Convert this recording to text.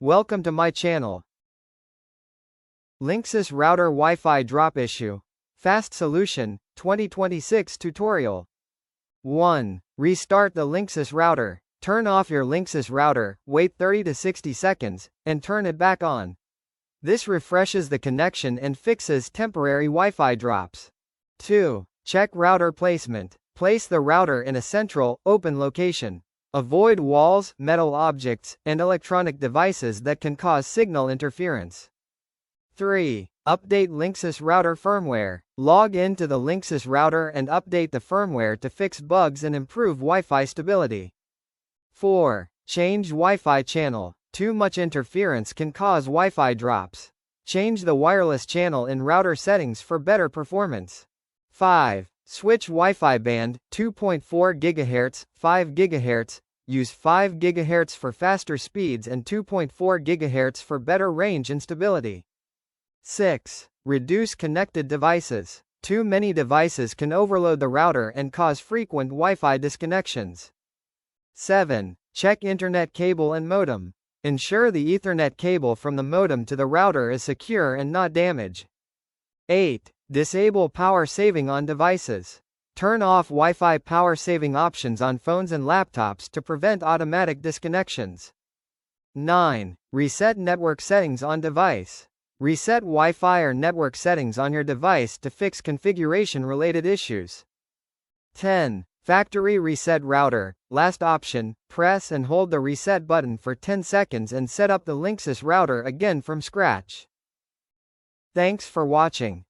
Welcome to my channel. Linksys Router Wi-Fi Drop Issue. Fast Solution, 2026 Tutorial. 1. Restart the Linksys router. Turn off your Linksys router, wait 30 to 60 seconds, and turn it back on. This refreshes the connection and fixes temporary Wi-Fi drops. 2. Check router placement. Place the router in a central, open location. Avoid walls, metal objects, and electronic devices that can cause signal interference. 3. Update Linksys router firmware. Log in to the Linksys router and update the firmware to fix bugs and improve Wi-Fi stability. 4. Change Wi-Fi channel. Too much interference can cause Wi-Fi drops. Change the wireless channel in router settings for better performance. 5. Switch Wi-Fi band, 2.4 GHz, 5 GHz. Use 5 GHz for faster speeds and 2.4 GHz for better range and stability. 6. Reduce connected devices. Too many devices can overload the router and cause frequent Wi-Fi disconnections. 7. Check Internet cable and modem. Ensure the Ethernet cable from the modem to the router is secure and not damaged. 8. Disable power saving on devices. Turn off Wi-Fi power saving options on phones and laptops to prevent automatic disconnections. 9. Reset network settings on device. Reset Wi-Fi or network settings on your device to fix configuration-related issues. 10. Factory reset router. Last option, press and hold the reset button for 10 seconds and set up the Linksys router again from scratch. Thanks for watching.